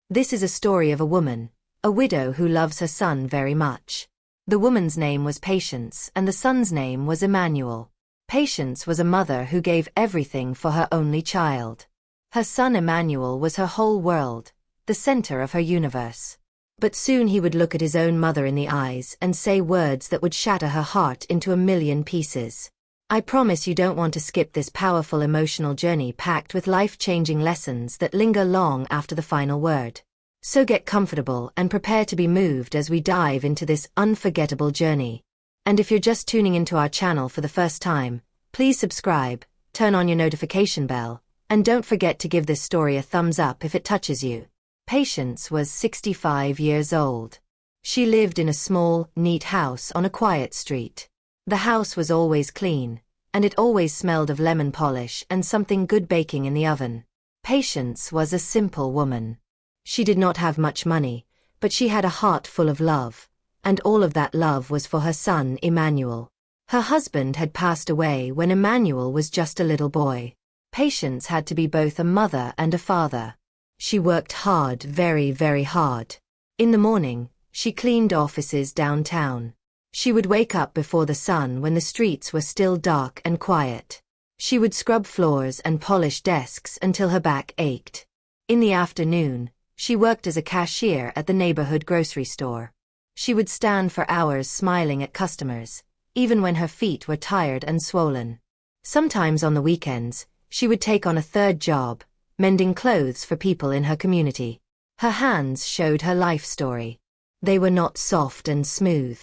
This is a story of a woman, a widow who loves her son very much. The woman's name was Patience and the son's name was Emmanuel. Patience was a mother who gave everything for her only child. Her son Emmanuel was her whole world, the center of her universe. But soon he would look at his own mother in the eyes and say words that would shatter her heart into a million pieces. I promise you don't want to skip this powerful emotional journey packed with life-changing lessons that linger long after the final word. So get comfortable and prepare to be moved as we dive into this unforgettable journey. And if you're just tuning into our channel for the first time, please subscribe, turn on your notification bell, and don't forget to give this story a thumbs up if it touches you. Patience was 65 years old. She lived in a small, neat house on a quiet street. The house was always clean, and it always smelled of lemon polish and something good baking in the oven. Patience was a simple woman. She did not have much money, but she had a heart full of love, and all of that love was for her son Emmanuel. Her husband had passed away when Emmanuel was just a little boy. Patience had to be both a mother and a father. She worked hard, very, very hard. In the morning, she cleaned offices downtown. She would wake up before the sun when the streets were still dark and quiet. She would scrub floors and polish desks until her back ached. In the afternoon, she worked as a cashier at the neighborhood grocery store. She would stand for hours smiling at customers, even when her feet were tired and swollen. Sometimes on the weekends, she would take on a third job, mending clothes for people in her community. Her hands showed her life story. They were not soft and smooth.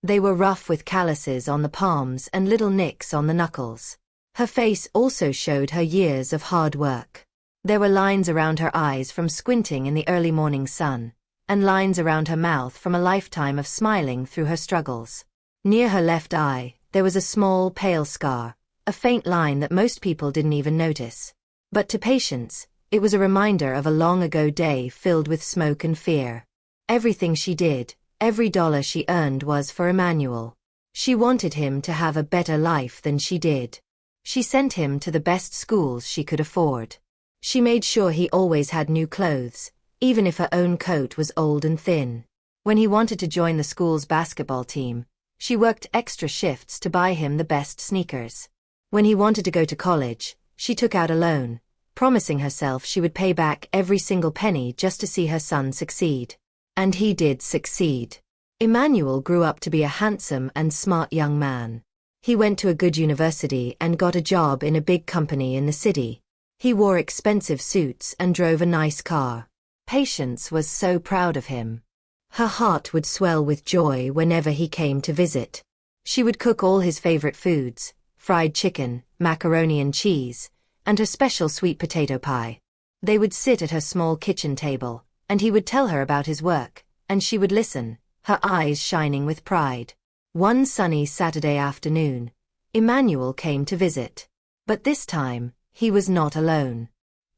They were rough with calluses on the palms and little nicks on the knuckles. Her face also showed her years of hard work. There were lines around her eyes from squinting in the early morning sun, and lines around her mouth from a lifetime of smiling through her struggles. Near her left eye, there was a small, pale scar, a faint line that most people didn't even notice. But to Patience, it was a reminder of a long-ago day filled with smoke and fear. Everything she did, every dollar she earned was for Emmanuel. She wanted him to have a better life than she did. She sent him to the best schools she could afford. She made sure he always had new clothes, even if her own coat was old and thin. When he wanted to join the school's basketball team, she worked extra shifts to buy him the best sneakers. When he wanted to go to college, she took out a loan, promising herself she would pay back every single penny just to see her son succeed. And he did succeed. Emmanuel grew up to be a handsome and smart young man. He went to a good university and got a job in a big company in the city. He wore expensive suits and drove a nice car. Patience was so proud of him. Her heart would swell with joy whenever he came to visit. She would cook all his favorite foods, fried chicken, macaroni and cheese, and her special sweet potato pie. They would sit at her small kitchen table, and he would tell her about his work, and she would listen, her eyes shining with pride. One sunny Saturday afternoon, Emmanuel came to visit. But this time, he was not alone.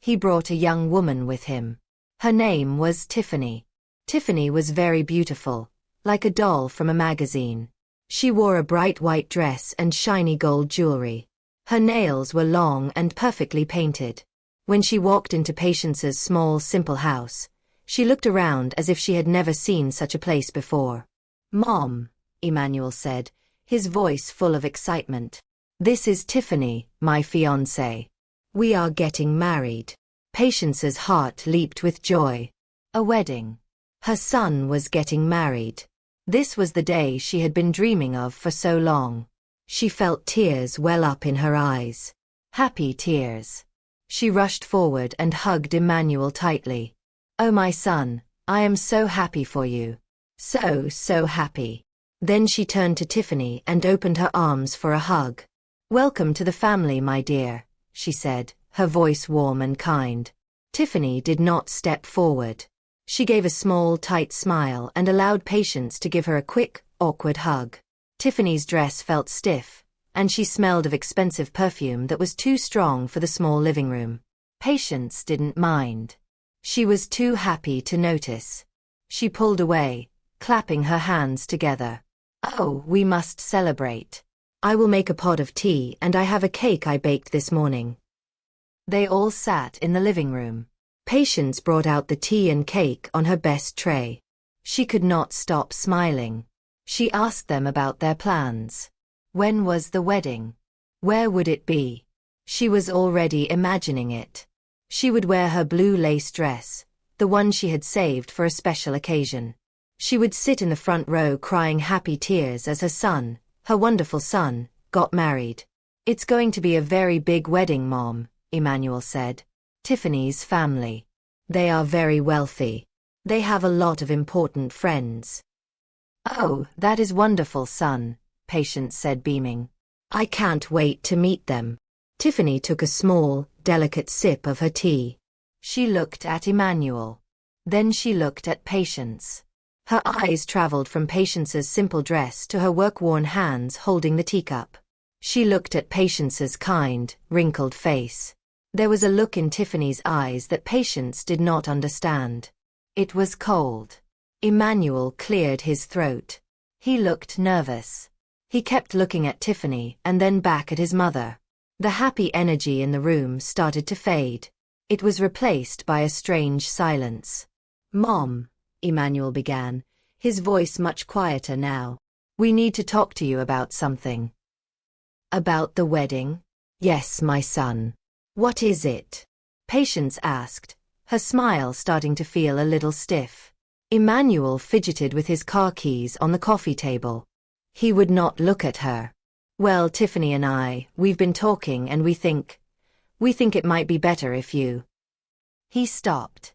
He brought a young woman with him. Her name was Tiffany. Tiffany was very beautiful, like a doll from a magazine. She wore a bright white dress and shiny gold jewelry. Her nails were long and perfectly painted. When she walked into Patience's small, simple house, she looked around as if she had never seen such a place before. "Mom," Emmanuel said, his voice full of excitement. "This is Tiffany, my fiancée. We are getting married." Patience's heart leaped with joy. A wedding. Her son was getting married. This was the day she had been dreaming of for so long. She felt tears well up in her eyes. Happy tears. She rushed forward and hugged Emmanuel tightly. "Oh my son, I am so happy for you. So happy." Then she turned to Tiffany and opened her arms for a hug. "Welcome to the family, my dear," she said, her voice warm and kind. Tiffany did not step forward. She gave a small, tight smile and allowed Patience to give her a quick, awkward hug. Tiffany's dress felt stiff, and she smelled of expensive perfume that was too strong for the small living room. Patience didn't mind. She was too happy to notice. She pulled away, clapping her hands together. "Oh, we must celebrate. I will make a pot of tea and I have a cake I baked this morning." They all sat in the living room. Patience brought out the tea and cake on her best tray. She could not stop smiling. She asked them about their plans. When was the wedding? Where would it be? She was already imagining it. She would wear her blue lace dress, the one she had saved for a special occasion. She would sit in the front row crying happy tears as her son, her wonderful son, got married. It's going to be a very big wedding, Mom, Emmanuel said. Tiffany's family. They are very wealthy. They have a lot of important friends. Oh, that is wonderful, son, Patience said, beaming. I can't wait to meet them. Tiffany took a small, delicate sip of her tea. She looked at Emmanuel. Then she looked at Patience. Her eyes traveled from Patience's simple dress to her work-worn hands holding the teacup. She looked at Patience's kind, wrinkled face. There was a look in Tiffany's eyes that Patience did not understand. It was cold. Emmanuel cleared his throat. He looked nervous. He kept looking at Tiffany and then back at his mother. The happy energy in the room started to fade. It was replaced by a strange silence. Mom, Emmanuel began, his voice much quieter now. We need to talk to you about something. About the wedding? Yes, my son. What is it? Patience asked, her smile starting to feel a little stiff. Emmanuel fidgeted with his car keys on the coffee table. He would not look at her. Well, Tiffany and we've been talking and we think it might be better if you... He stopped.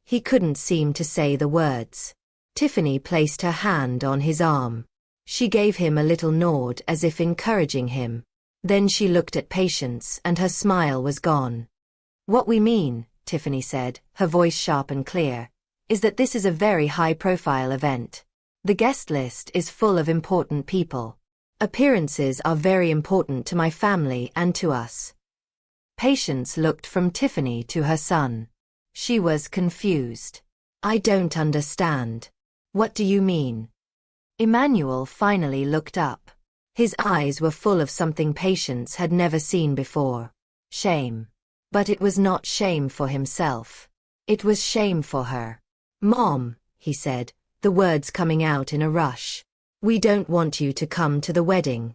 He couldn't seem to say the words. Tiffany placed her hand on his arm. She gave him a little nod as if encouraging him. Then she looked at Patience and her smile was gone. What we mean, Tiffany said, her voice sharp and clear, is that this is a very high-profile event. The guest list is full of important people. Appearances are very important to my family and to us. Patience looked from Tiffany to her son. She was confused. I don't understand. What do you mean? Emmanuel finally looked up. His eyes were full of something Patience had never seen before. Shame. But it was not shame for himself. It was shame for her. Mom, he said, the words coming out in a rush. We don't want you to come to the wedding.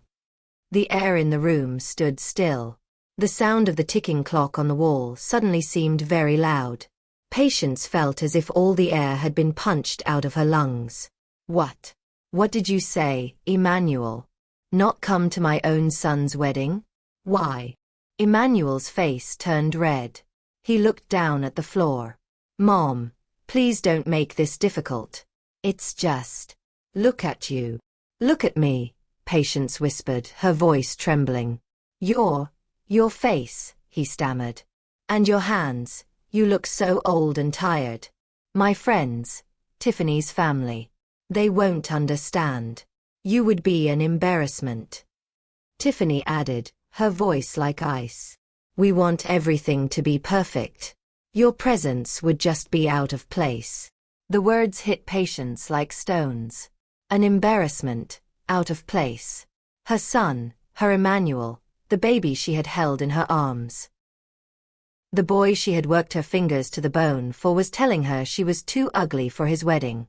The air in the room stood still. The sound of the ticking clock on the wall suddenly seemed very loud. Patience felt as if all the air had been punched out of her lungs. What? What did you say, Emmanuel? Not come to my own son's wedding? Why? Emmanuel's face turned red. He looked down at the floor. Mom, please don't make this difficult. It's just... Look at you. Look at me, Patience whispered, her voice trembling. Your face, he stammered. And your hands, you look so old and tired. My friends, Tiffany's family. They won't understand. You would be an embarrassment. Tiffany added, her voice like ice. We want everything to be perfect. Your presence would just be out of place. The words hit Patience like stones. An embarrassment, out of place. Her son, her Emmanuel, the baby she had held in her arms. The boy she had worked her fingers to the bone for was telling her she was too ugly for his wedding.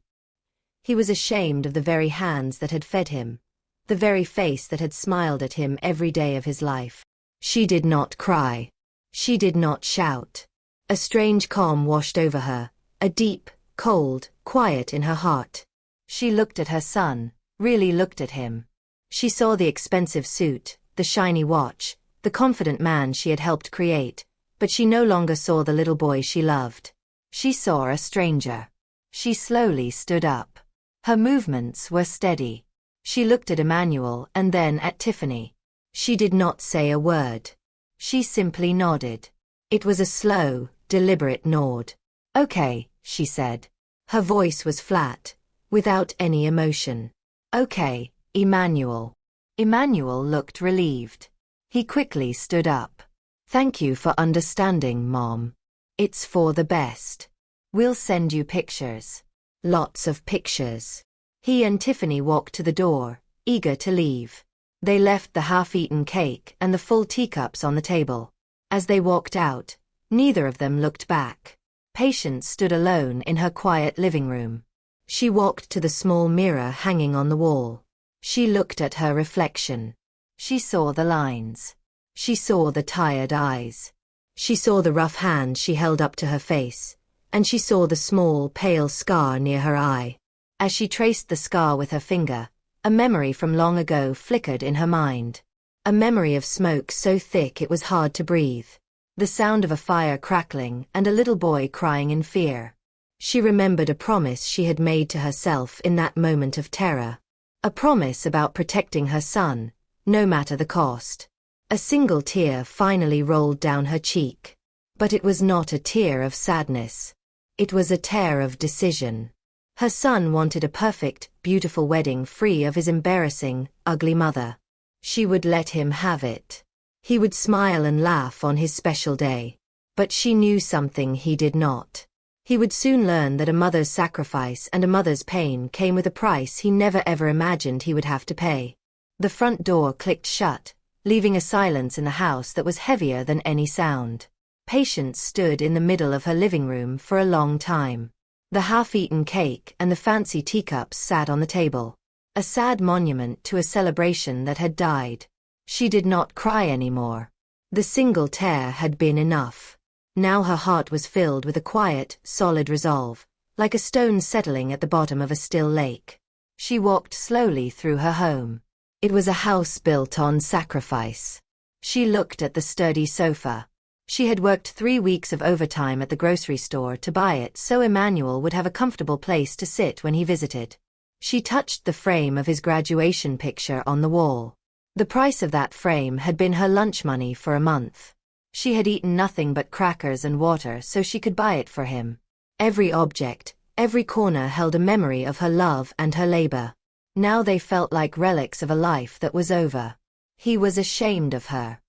He was ashamed of the very hands that had fed him, the very face that had smiled at him every day of his life. She did not cry. She did not shout. A strange calm washed over her, a deep, cold, quiet in her heart. She looked at her son, really looked at him. She saw the expensive suit, the shiny watch, the confident man she had helped create, but she no longer saw the little boy she loved. She saw a stranger. She slowly stood up. Her movements were steady. She looked at Emmanuel and then at Tiffany. She did not say a word. She simply nodded. It was a slow, deliberate nod. Okay, she said. Her voice was flat, without any emotion. Okay, Emmanuel. Emmanuel looked relieved. He quickly stood up. Thank you for understanding, Mom. It's for the best. We'll send you pictures. Lots of pictures. He and Tiffany walked to the door, eager to leave. They left the half-eaten cake and the full teacups on the table. As they walked out, neither of them looked back. Patience stood alone in her quiet living room. She walked to the small mirror hanging on the wall. She looked at her reflection. She saw the lines. She saw the tired eyes. She saw the rough hand she held up to her face, and she saw the small, pale scar near her eye. As she traced the scar with her finger, a memory from long ago flickered in her mind. A memory of smoke so thick it was hard to breathe. The sound of a fire crackling and a little boy crying in fear. She remembered a promise she had made to herself in that moment of terror. A promise about protecting her son, no matter the cost. A single tear finally rolled down her cheek. But it was not a tear of sadness. It was a tear of decision. Her son wanted a perfect, beautiful wedding free of his embarrassing, ugly mother. She would let him have it. He would smile and laugh on his special day. But she knew something he did not. He would soon learn that a mother's sacrifice and a mother's pain came with a price he never ever imagined he would have to pay. The front door clicked shut, leaving a silence in the house that was heavier than any sound. Patience stood in the middle of her living room for a long time. The half-eaten cake and the fancy teacups sat on the table. A sad monument to a celebration that had died. She did not cry anymore. The single tear had been enough. Now her heart was filled with a quiet, solid resolve, like a stone settling at the bottom of a still lake. She walked slowly through her home. It was a house built on sacrifice. She looked at the sturdy sofa. She had worked 3 weeks of overtime at the grocery store to buy it so Emmanuel would have a comfortable place to sit when he visited. She touched the frame of his graduation picture on the wall. The price of that frame had been her lunch money for a month. She had eaten nothing but crackers and water so she could buy it for him. Every object, every corner held a memory of her love and her labor. Now they felt like relics of a life that was over. He was ashamed of her.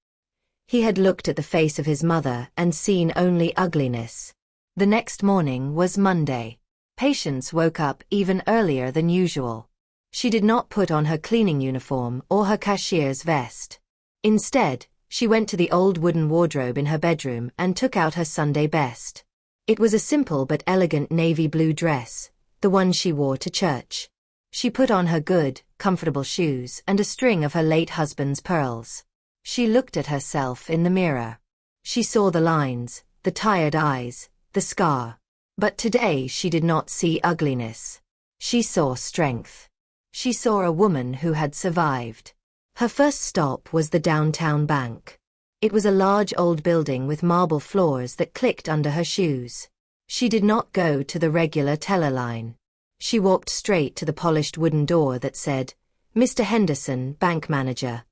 He had looked at the face of his mother and seen only ugliness. The next morning was Monday. Patience woke up even earlier than usual. She did not put on her cleaning uniform or her cashier's vest. Instead, she went to the old wooden wardrobe in her bedroom and took out her Sunday best. It was a simple but elegant navy blue dress, the one she wore to church. She put on her good, comfortable shoes and a string of her late husband's pearls. She looked at herself in the mirror. She saw the lines, the tired eyes, the scar. But today she did not see ugliness. She saw strength. She saw a woman who had survived. Her first stop was the downtown bank. It was a large old building with marble floors that clicked under her shoes. She did not go to the regular teller line. She walked straight to the polished wooden door that said, "Mr. Henderson, bank manager."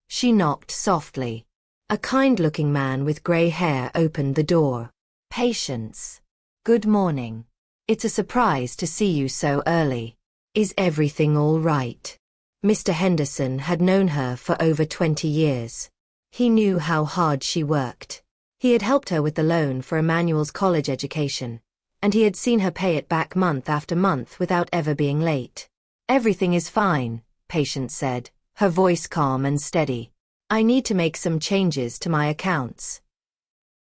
She knocked softly. A kind-looking man with gray hair opened the door. "Patience. Good morning. It's a surprise to see you so early. Is everything all right?" Mr. Henderson had known her for over 20 years. He knew how hard she worked. He had helped her with the loan for Emmanuel's college education, and he had seen her pay it back month after month without ever being late. "Everything is fine," Patience said, her voice calm and steady. "I need to make some changes to my accounts."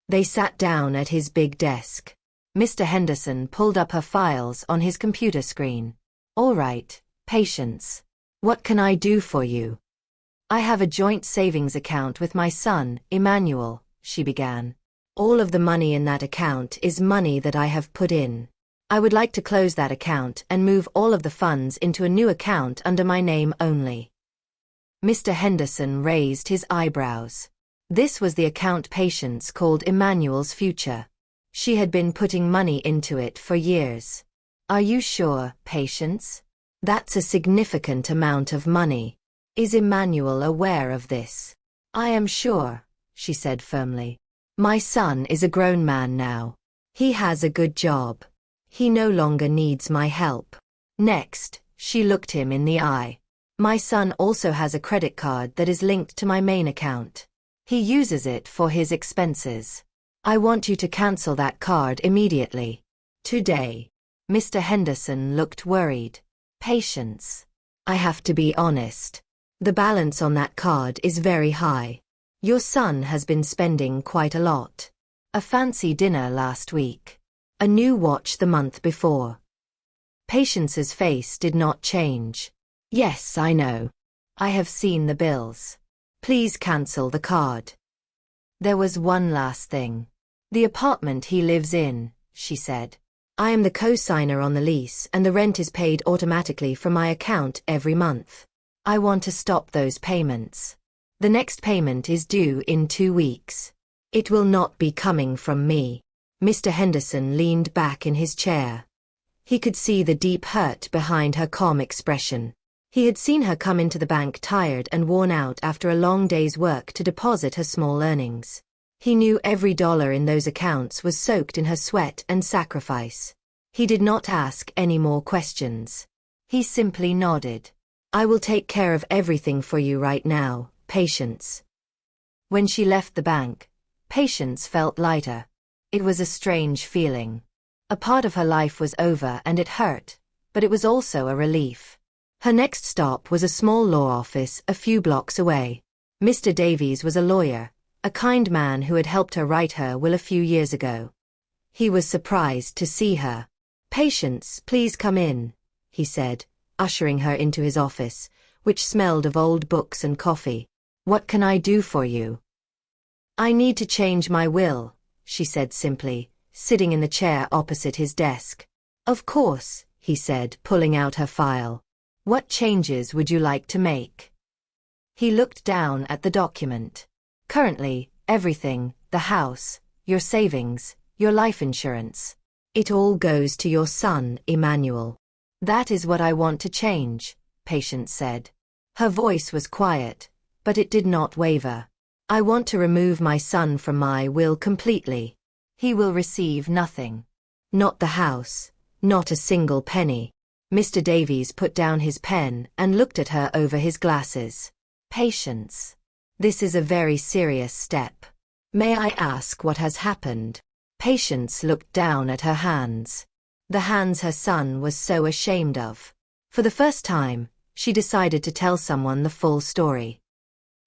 They sat down at his big desk. Mr. Henderson pulled up her files on his computer screen. "All right, Patience. What can I do for you?" "I have a joint savings account with my son, Emmanuel," she began. "All of the money in that account is money that I have put in. I would like to close that account and move all of the funds into a new account under my name only." Mr. Henderson raised his eyebrows. This was the account Patience called Emmanuel's future. She had been putting money into it for years. "Are you sure, Patience? That's a significant amount of money. Is Emmanuel aware of this?" "I am sure," she said firmly. "My son is a grown man now. He has a good job. He no longer needs my help." Next, she looked him in the eye. "My son also has a credit card that is linked to my main account. He uses it for his expenses. I want you to cancel that card immediately. Today." Mr. Henderson looked worried. "Patience. I have to be honest. The balance on that card is very high. Your son has been spending quite a lot. A fancy dinner last week. A new watch the month before. Patience's face did not change. Yes, I know. I have seen the bills. Please cancel the card. There was one last thing. The apartment he lives in, she said. I am the co-signer on the lease and the rent is paid automatically from my account every month. I want to stop those payments. The next payment is due in 2 weeks. It will not be coming from me. Mr. Henderson leaned back in his chair. He could see the deep hurt behind her calm expression. He had seen her come into the bank tired and worn out after a long day's work to deposit her small earnings. He knew every dollar in those accounts was soaked in her sweat and sacrifice. He did not ask any more questions. He simply nodded. I will take care of everything for you right now, Patience. When she left the bank, Patience felt lighter. It was a strange feeling. A part of her life was over and it hurt, but it was also a relief. Her next stop was a small law office a few blocks away. Mr. Davies was a lawyer, a kind man who had helped her write her will a few years ago. He was surprised to see her. Patience, please come in, he said, ushering her into his office, which smelled of old books and coffee. What can I do for you? I need to change my will, she said simply, sitting in the chair opposite his desk. Of course, he said, pulling out her file. What changes would you like to make? He looked down at the document. Currently, everything, the house, your savings, your life insurance. It all goes to your son, Emmanuel. That is what I want to change, Patience said. Her voice was quiet, but it did not waver. I want to remove my son from my will completely. He will receive nothing. Not the house, not a single penny. Mr. Davies put down his pen and looked at her over his glasses. Patience. This is a very serious step. May I ask what has happened? Patience looked down at her hands. The hands her son was so ashamed of. For the first time, she decided to tell someone the full story.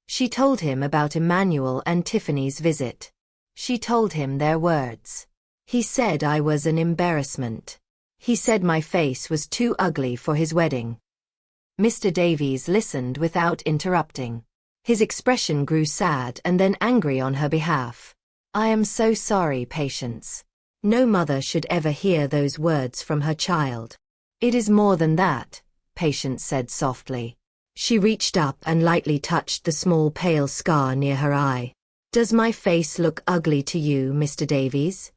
She told him about Emmanuel and Tiffany's visit. She told him their words. He said I was an embarrassment. He said my face was too ugly for his wedding. Mr. Davies listened without interrupting. His expression grew sad and then angry on her behalf. I am so sorry, Patience. No mother should ever hear those words from her child. It is more than that, Patience said softly. She reached up and lightly touched the small pale scar near her eye. Does my face look ugly to you, Mr. Davies?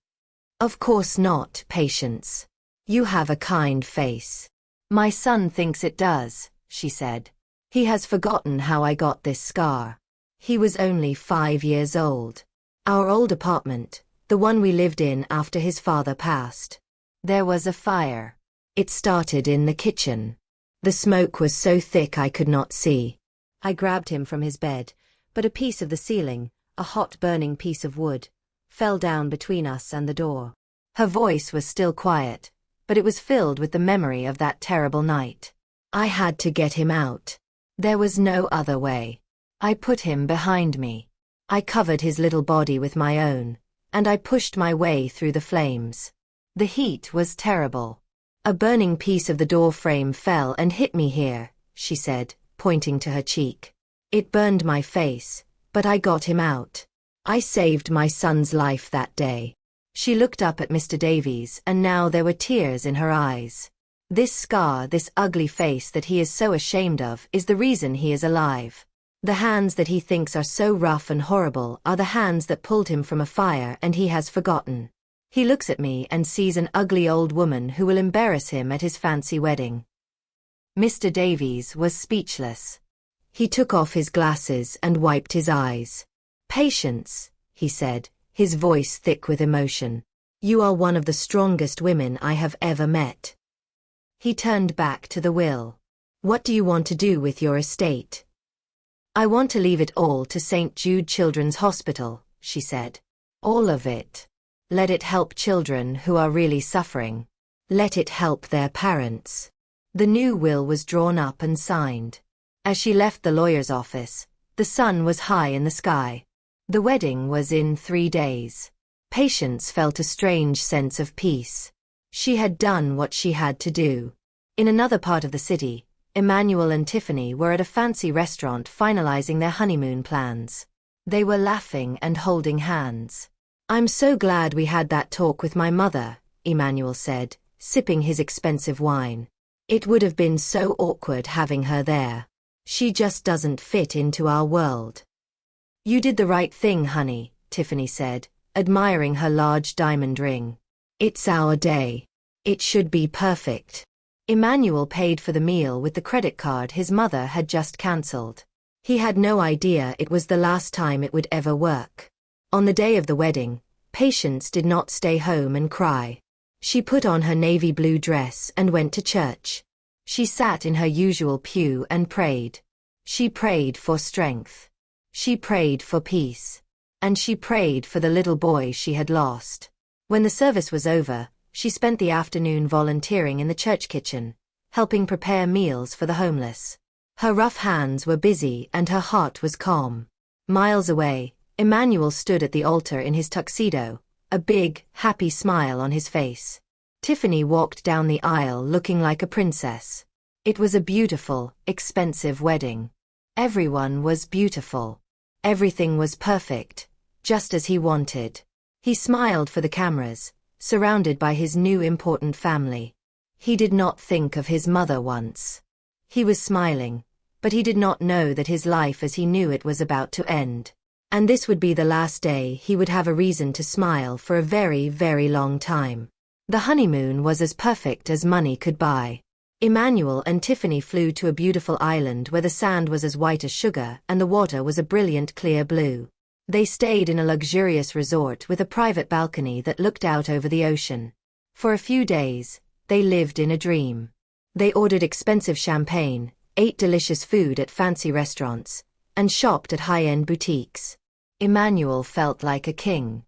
Of course not, Patience. You have a kind face. My son thinks it does, she said. He has forgotten how I got this scar. He was only 5 years old. Our old apartment, the one we lived in after his father passed. There was a fire. It started in the kitchen. The smoke was so thick I could not see. I grabbed him from his bed, but a piece of the ceiling, a hot burning piece of wood, fell down between us and the door. Her voice was still quiet, but it was filled with the memory of that terrible night. I had to get him out. There was no other way. I put him behind me. I covered his little body with my own, and I pushed my way through the flames. The heat was terrible. A burning piece of the door frame fell and hit me here, she said, pointing to her cheek. It burned my face, but I got him out. I saved my son's life that day. She looked up at Mr. Davies and now there were tears in her eyes. This scar, this ugly face that he is so ashamed of, is the reason he is alive. The hands that he thinks are so rough and horrible are the hands that pulled him from a fire and he has forgotten. He looks at me and sees an ugly old woman who will embarrass him at his fancy wedding. Mr. Davies was speechless. He took off his glasses and wiped his eyes. Patience, he said, his voice thick with emotion. You are one of the strongest women I have ever met. He turned back to the will. What do you want to do with your estate? I want to leave it all to St. Jude Children's Hospital, she said. All of it. Let it help children who are really suffering. Let it help their parents. The new will was drawn up and signed. As she left the lawyer's office, the sun was high in the sky. The wedding was in 3 days. Patience felt a strange sense of peace. She had done what she had to do. In another part of the city, Emmanuel and Tiffany were at a fancy restaurant finalizing their honeymoon plans. They were laughing and holding hands. "I'm so glad we had that talk with my mother," Emmanuel said, sipping his expensive wine. "It would have been so awkward having her there. She just doesn't fit into our world." "You did the right thing, honey," Tiffany said, admiring her large diamond ring. "It's our day. It should be perfect." Emmanuel paid for the meal with the credit card his mother had just cancelled. He had no idea it was the last time it would ever work. On the day of the wedding, Patience did not stay home and cry. She put on her navy blue dress and went to church. She sat in her usual pew and prayed. She prayed for strength. She prayed for peace. And she prayed for the little boy she had lost. When the service was over, she spent the afternoon volunteering in the church kitchen, helping prepare meals for the homeless. Her rough hands were busy and her heart was calm. Miles away, Emmanuel stood at the altar in his tuxedo, a big, happy smile on his face. Tiffany walked down the aisle looking like a princess. It was a beautiful, expensive wedding. Everyone was beautiful. Everything was perfect, just as he wanted. He smiled for the cameras, surrounded by his new important family. He did not think of his mother once. He was smiling, but he did not know that his life as he knew it was about to end. And this would be the last day he would have a reason to smile for a very, very long time. The honeymoon was as perfect as money could buy. Emmanuel and Tiffany flew to a beautiful island where the sand was as white as sugar and the water was a brilliant clear blue. They stayed in a luxurious resort with a private balcony that looked out over the ocean. For a few days, they lived in a dream. They ordered expensive champagne, ate delicious food at fancy restaurants, and shopped at high-end boutiques. Emmanuel felt like a king.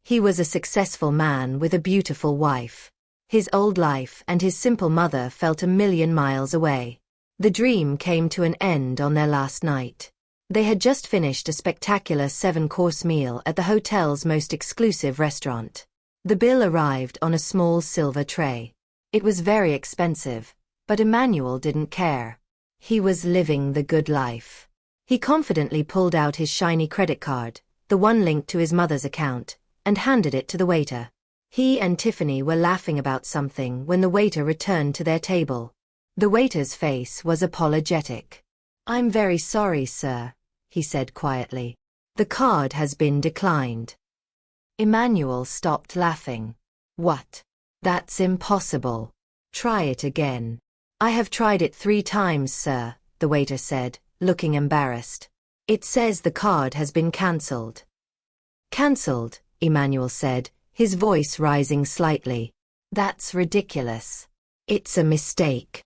He was a successful man with a beautiful wife. His old life and his simple mother felt a million miles away. The dream came to an end on their last night. They had just finished a spectacular 7-course meal at the hotel's most exclusive restaurant. The bill arrived on a small silver tray. It was very expensive, but Emmanuel didn't care. He was living the good life. He confidently pulled out his shiny credit card, the one linked to his mother's account, and handed it to the waiter. He and Tiffany were laughing about something when the waiter returned to their table. The waiter's face was apologetic. "I'm very sorry, sir," he said quietly. "The card has been declined." Emmanuel stopped laughing. "What? That's impossible. Try it again." "I have tried it 3 times, sir," the waiter said, looking embarrassed. "It says the card has been cancelled." "Cancelled," Emmanuel said, his voice rising slightly. "That's ridiculous. It's a mistake."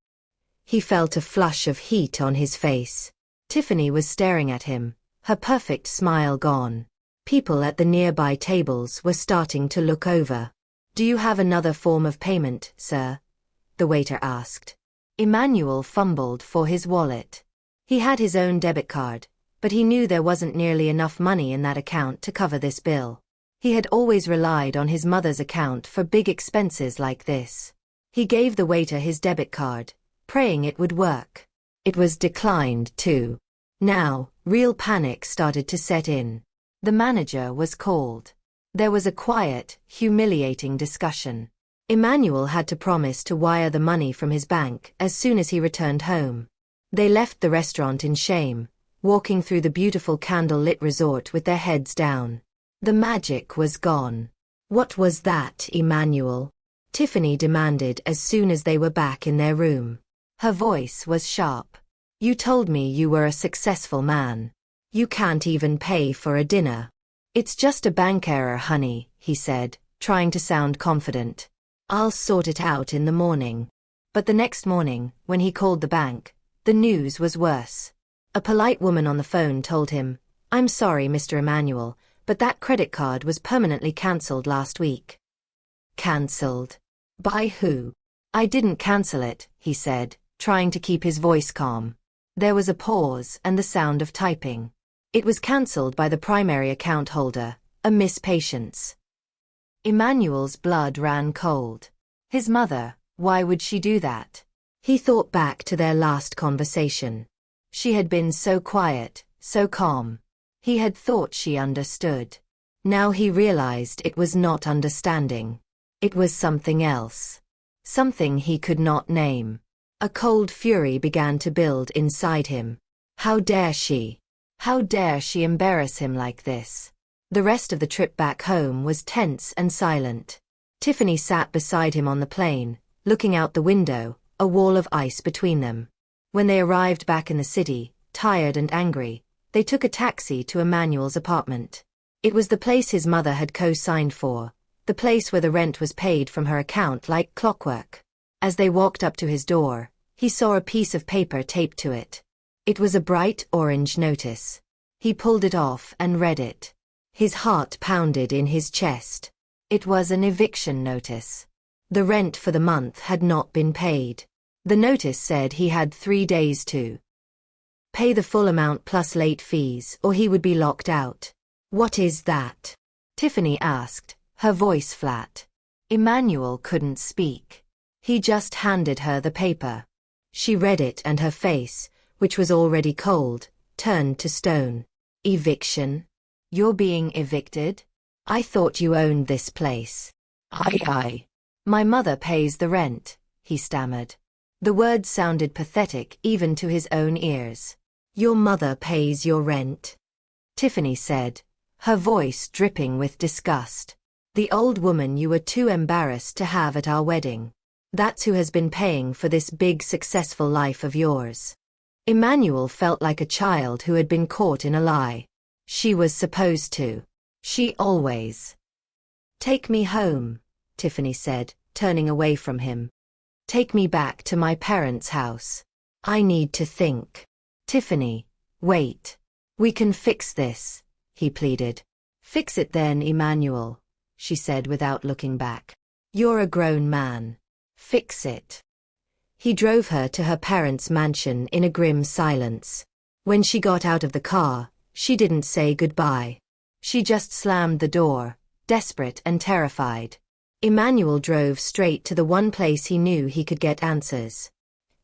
He felt a flush of heat on his face. Tiffany was staring at him, her perfect smile gone. People at the nearby tables were starting to look over. "Do you have another form of payment, sir?" the waiter asked. Emmanuel fumbled for his wallet. He had his own debit card, but he knew there wasn't nearly enough money in that account to cover this bill. He had always relied on his mother's account for big expenses like this. He gave the waiter his debit card, praying it would work. It was declined too. Now, real panic started to set in. The manager was called. There was a quiet, humiliating discussion. Emmanuel had to promise to wire the money from his bank as soon as he returned home. They left the restaurant in shame, walking through the beautiful candle-lit resort with their heads down. The magic was gone. "What was that, Emmanuel?" Tiffany demanded as soon as they were back in their room. Her voice was sharp. "You told me you were a successful man. You can't even pay for a dinner." "It's just a bank error, honey," he said, trying to sound confident. "I'll sort it out in the morning." But the next morning, when he called the bank, the news was worse. A polite woman on the phone told him, "I'm sorry, Mr. Emmanuel, but that credit card was permanently cancelled last week." "Cancelled? By who?" "I didn't cancel it," he said, trying to keep his voice calm. There was a pause and the sound of typing. "It was cancelled by the primary account holder, a Miss Patience." Emmanuel's blood ran cold. His mother, why would she do that? He thought back to their last conversation. She had been so quiet, so calm. He had thought she understood. Now he realized it was not understanding. It was something else. Something he could not name. A cold fury began to build inside him. How dare she? How dare she embarrass him like this? The rest of the trip back home was tense and silent. Tiffany sat beside him on the plane, looking out the window, a wall of ice between them. When they arrived back in the city, tired and angry, they took a taxi to Emmanuel's apartment. It was the place his mother had co-signed for, the place where the rent was paid from her account like clockwork. As they walked up to his door, he saw a piece of paper taped to it. It was a bright orange notice. He pulled it off and read it. His heart pounded in his chest. It was an eviction notice. The rent for the month had not been paid. The notice said he had 3 days to pay the full amount plus late fees or he would be locked out. What is that? Tiffany asked, her voice flat. Emmanuel couldn't speak. He just handed her the paper. She read it and her face, which was already cold, turned to stone. Eviction? You're being evicted? I thought you owned this place. I. My mother pays the rent, he stammered. The words sounded pathetic even to his own ears. Your mother pays your rent? Tiffany said, her voice dripping with disgust. The old woman you were too embarrassed to have at our wedding. That's who has been paying for this big successful life of yours. Emmanuel felt like a child who had been caught in a lie. She was supposed to. She always. Take me home, Tiffany said, turning away from him. Take me back to my parents' house. I need to think. Tiffany, wait. We can fix this, he pleaded. Fix it then, Emmanuel, she said without looking back. You're a grown man. Fix it. He drove her to her parents' mansion in a grim silence. When she got out of the car, she didn't say goodbye. She just slammed the door, desperate and terrified. Emmanuel drove straight to the one place he knew he could get answers.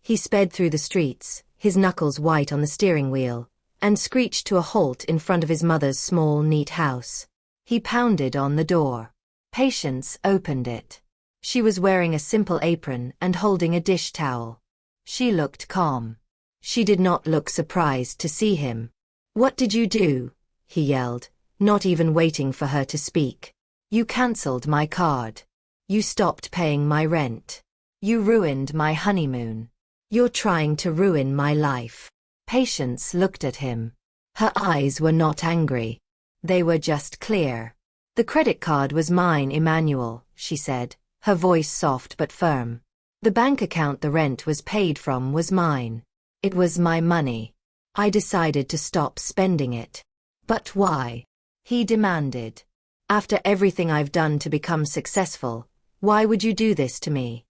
He sped through the streets, his knuckles white on the steering wheel, and screeched to a halt in front of his mother's small, neat house. He pounded on the door. Patience opened it. She was wearing a simple apron and holding a dish towel. She looked calm. She did not look surprised to see him. What did you do? He yelled, not even waiting for her to speak. You cancelled my card. You stopped paying my rent. You ruined my honeymoon. You're trying to ruin my life. Patience looked at him. Her eyes were not angry. They were just clear. The credit card was mine, Emmanuel, she said, her voice soft but firm. The bank account the rent was paid from was mine. It was my money. I decided to stop spending it. But why? He demanded. After everything I've done to become successful, why would you do this to me?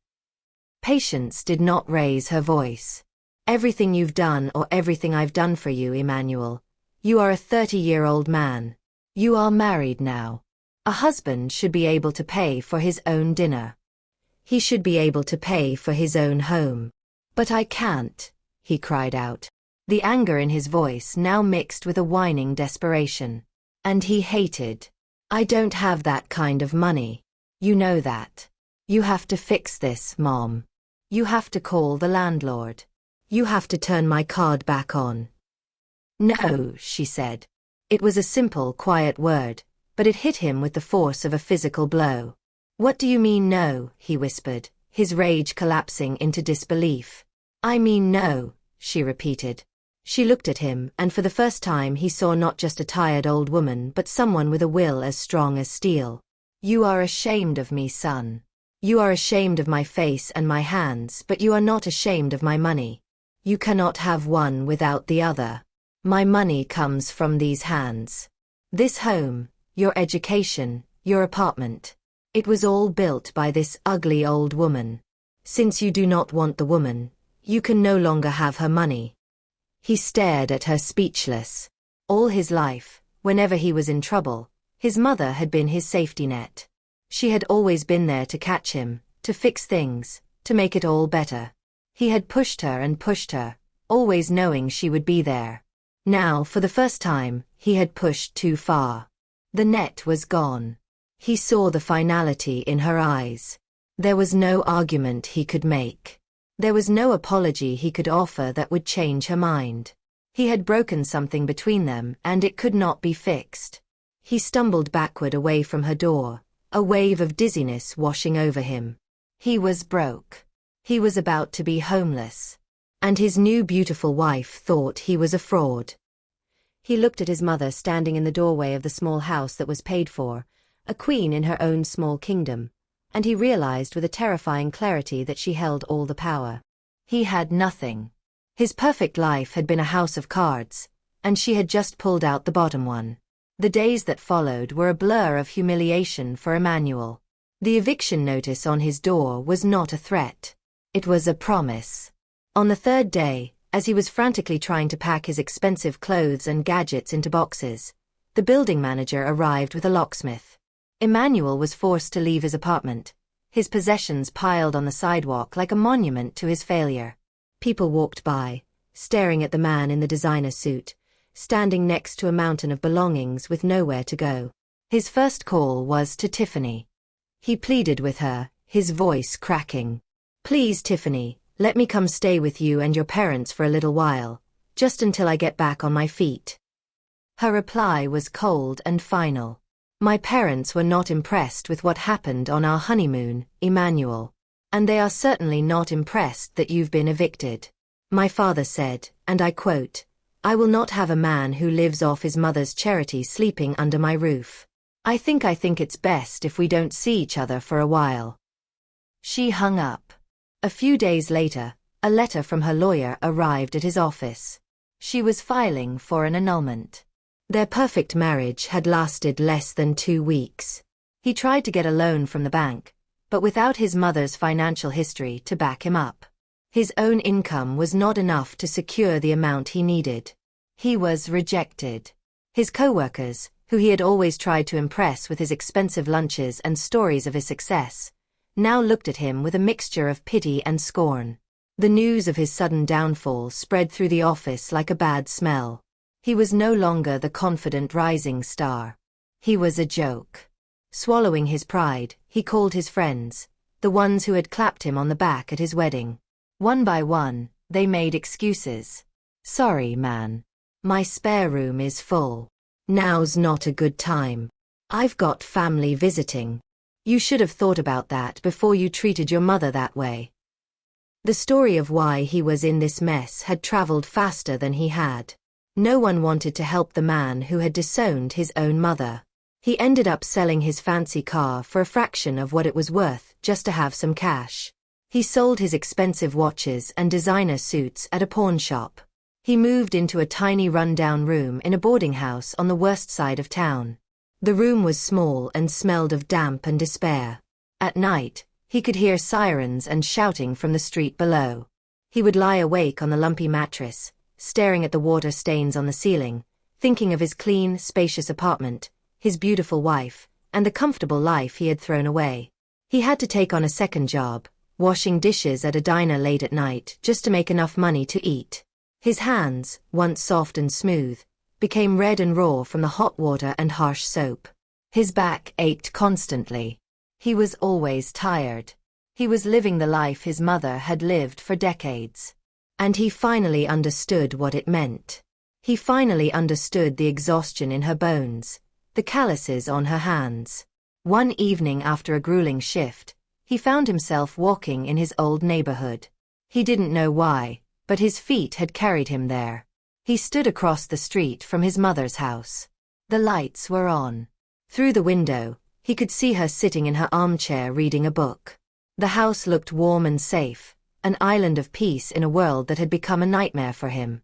Patience did not raise her voice. Everything you've done or everything I've done for you, Emmanuel. You are a 30-year-old man. You are married now. A husband should be able to pay for his own dinner. He should be able to pay for his own home. But I can't, he cried out. The anger in his voice now mixed with a whining desperation. And he hated. I don't have that kind of money. You know that. You have to fix this, Mom. You have to call the landlord. You have to turn my card back on. No, she said. It was a simple, quiet word, but it hit him with the force of a physical blow. What do you mean no? He whispered, his rage collapsing into disbelief. I mean no, she repeated. She looked at him, and for the first time he saw not just a tired old woman but someone with a will as strong as steel. You are ashamed of me, son. You are ashamed of my face and my hands, but you are not ashamed of my money. You cannot have one without the other. My money comes from these hands. This home, your education, your apartment. It was all built by this ugly old woman. Since you do not want the woman, you can no longer have her money. He stared at her speechless. All his life, whenever he was in trouble, his mother had been his safety net. She had always been there to catch him, to fix things, to make it all better. He had pushed her, always knowing she would be there. Now, for the first time, he had pushed too far. The net was gone. He saw the finality in her eyes. There was no argument he could make. There was no apology he could offer that would change her mind. He had broken something between them, and it could not be fixed. He stumbled backward away from her door, a wave of dizziness washing over him. He was broke. He was about to be homeless. And his new beautiful wife thought he was a fraud. He looked at his mother standing in the doorway of the small house that was paid for, a queen in her own small kingdom, and he realized with a terrifying clarity that she held all the power. He had nothing. His perfect life had been a house of cards, and she had just pulled out the bottom one. The days that followed were a blur of humiliation for Emmanuel. The eviction notice on his door was not a threat. It was a promise. On the third day, as he was frantically trying to pack his expensive clothes and gadgets into boxes, the building manager arrived with a locksmith. Emmanuel was forced to leave his apartment, his possessions piled on the sidewalk like a monument to his failure. People walked by, staring at the man in the designer suit, standing next to a mountain of belongings with nowhere to go. His first call was to Tiffany. He pleaded with her, his voice cracking. "Please, Tiffany, let me come stay with you and your parents for a little while, just until I get back on my feet." Her reply was cold and final. "My parents were not impressed with what happened on our honeymoon, Emmanuel. And they are certainly not impressed that you've been evicted. My father said, and I quote, 'I will not have a man who lives off his mother's charity sleeping under my roof. I think it's best if we don't see each other for a while.'" She hung up. A few days later, a letter from her lawyer arrived at his office. She was filing for an annulment. Their perfect marriage had lasted less than 2 weeks. He tried to get a loan from the bank, but without his mother's financial history to back him up. His own income was not enough to secure the amount he needed. He was rejected. His co-workers, who he had always tried to impress with his expensive lunches and stories of his success, now looked at him with a mixture of pity and scorn. The news of his sudden downfall spread through the office like a bad smell. He was no longer the confident rising star. He was a joke. Swallowing his pride, he called his friends, the ones who had clapped him on the back at his wedding. One by one, they made excuses. "Sorry, man. My spare room is full. Now's not a good time. I've got family visiting. You should have thought about that before you treated your mother that way." The story of why he was in this mess had traveled faster than he had. No one wanted to help the man who had disowned his own mother. He ended up selling his fancy car for a fraction of what it was worth just to have some cash. He sold his expensive watches and designer suits at a pawn shop. He moved into a tiny run-down room in a boarding house on the worst side of town. The room was small and smelled of damp and despair. At night, he could hear sirens and shouting from the street below. He would lie awake on the lumpy mattress, staring at the water stains on the ceiling, thinking of his clean, spacious apartment, his beautiful wife, and the comfortable life he had thrown away. He had to take on a second job, washing dishes at a diner late at night just to make enough money to eat. His hands, once soft and smooth, became red and raw from the hot water and harsh soap. His back ached constantly. He was always tired. He was living the life his mother had lived for decades. And he finally understood what it meant. He finally understood the exhaustion in her bones, the calluses on her hands. One evening after a grueling shift, he found himself walking in his old neighborhood. He didn't know why, but his feet had carried him there. He stood across the street from his mother's house. The lights were on. Through the window, he could see her sitting in her armchair reading a book. The house looked warm and safe, an island of peace in a world that had become a nightmare for him.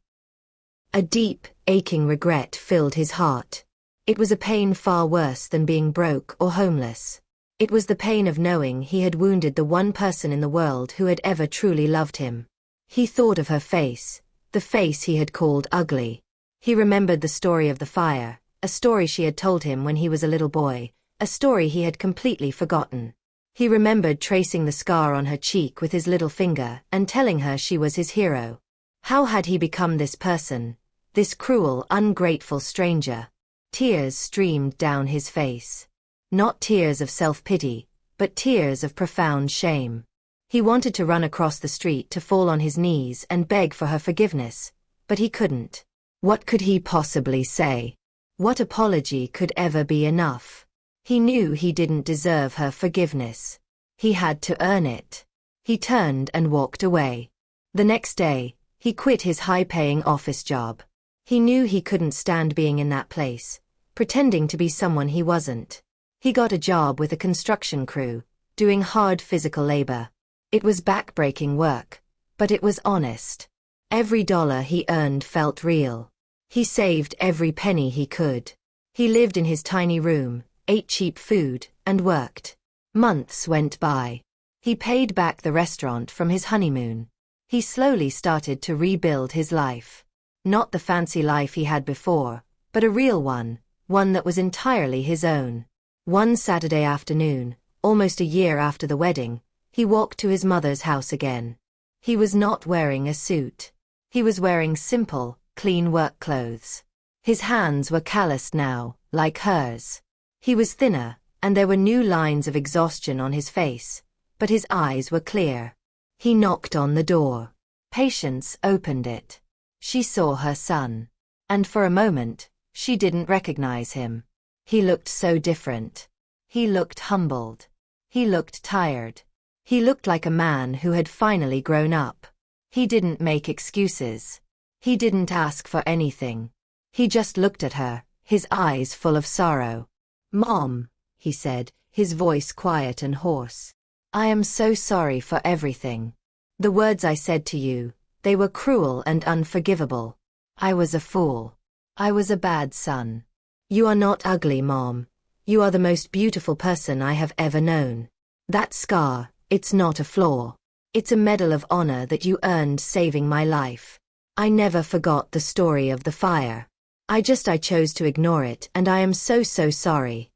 A deep, aching regret filled his heart. It was a pain far worse than being broke or homeless. It was the pain of knowing he had wounded the one person in the world who had ever truly loved him. He thought of her face, the face he had called ugly. He remembered the story of the fire, a story she had told him when he was a little boy, a story he had completely forgotten. He remembered tracing the scar on her cheek with his little finger and telling her she was his hero. How had he become this person, this cruel, ungrateful stranger? Tears streamed down his face. Not tears of self-pity, but tears of profound shame. He wanted to run across the street to fall on his knees and beg for her forgiveness, but he couldn't. What could he possibly say? What apology could ever be enough? He knew he didn't deserve her forgiveness. He had to earn it. He turned and walked away. The next day, he quit his high-paying office job. He knew he couldn't stand being in that place, pretending to be someone he wasn't. He got a job with a construction crew, doing hard physical labor. It was back-breaking work, but it was honest. Every dollar he earned felt real. He saved every penny he could. He lived in his tiny room, ate cheap food, and worked. Months went by. He paid back the restaurant from his honeymoon. He slowly started to rebuild his life. Not the fancy life he had before, but a real one that was entirely his own. One Saturday afternoon, almost a year after the wedding, he walked to his mother's house again. He was not wearing a suit. He was wearing simple, clean work clothes. His hands were calloused now, like hers. He was thinner, and there were new lines of exhaustion on his face, but his eyes were clear. He knocked on the door. Patience opened it. She saw her son. And for a moment, she didn't recognize him. He looked so different. He looked humbled. He looked tired. He looked like a man who had finally grown up. He didn't make excuses. He didn't ask for anything. He just looked at her, his eyes full of sorrow. "Mom," he said, his voice quiet and hoarse. "I am so sorry for everything. The words I said to you, they were cruel and unforgivable. I was a fool. I was a bad son. You are not ugly, Mom. You are the most beautiful person I have ever known. That scar, it's not a flaw. It's a medal of honor that you earned saving my life. I never forgot the story of the fire. I chose to ignore it, and I am so sorry."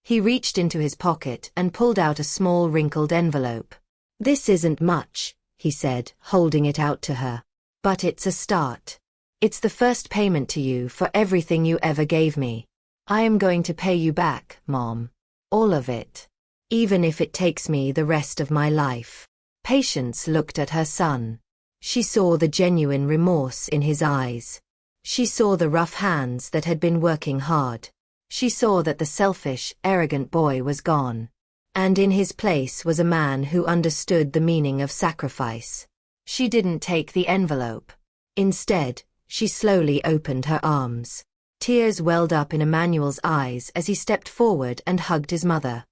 He reached into his pocket and pulled out a small wrinkled envelope. "This isn't much," he said, holding it out to her. "But it's a start. It's the first payment to you for everything you ever gave me. I am going to pay you back, Mom. All of it. Even if it takes me the rest of my life." Patience looked at her son. She saw the genuine remorse in his eyes. She saw the rough hands that had been working hard. She saw that the selfish, arrogant boy was gone. And in his place was a man who understood the meaning of sacrifice. She didn't take the envelope. Instead, she slowly opened her arms. Tears welled up in Emmanuel's eyes as he stepped forward and hugged his mother.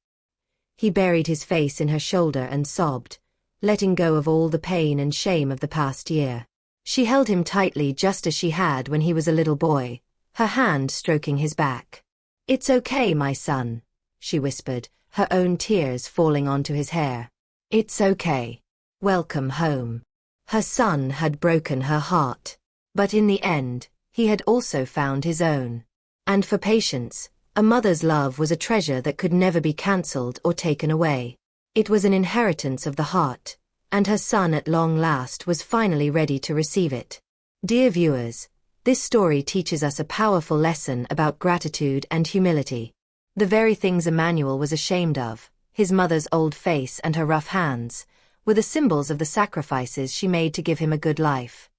He buried his face in her shoulder and sobbed, letting go of all the pain and shame of the past year. She held him tightly just as she had when he was a little boy, her hand stroking his back. "It's okay, my son," she whispered, her own tears falling onto his hair. "It's okay. Welcome home." Her son had broken her heart. But in the end, he had also found his own. And for Patience, a mother's love was a treasure that could never be cancelled or taken away. It was an inheritance of the heart, and her son at long last was finally ready to receive it. Dear viewers, this story teaches us a powerful lesson about gratitude and humility. The very things Emmanuel was ashamed of, his mother's old face and her rough hands, were the symbols of the sacrifices she made to give him a good life.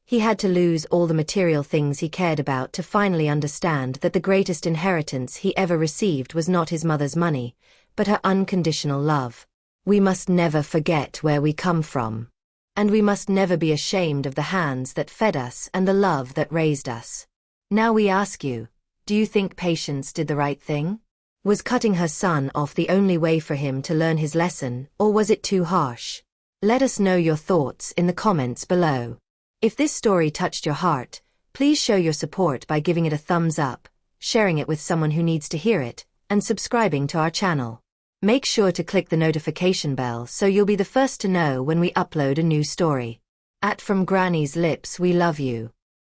He had to lose all the material things he cared about to finally understand that the greatest inheritance he ever received was not his mother's money, but her unconditional love. We must never forget where we come from. And we must never be ashamed of the hands that fed us and the love that raised us. Now we ask you, do you think Patience did the right thing? Was cutting her son off the only way for him to learn his lesson, or was it too harsh? Let us know your thoughts in the comments below. If this story touched your heart, please show your support by giving it a thumbs up, sharing it with someone who needs to hear it, and subscribing to our channel. Make sure to click the notification bell so you'll be the first to know when we upload a new story. From Granny's lips, we love you.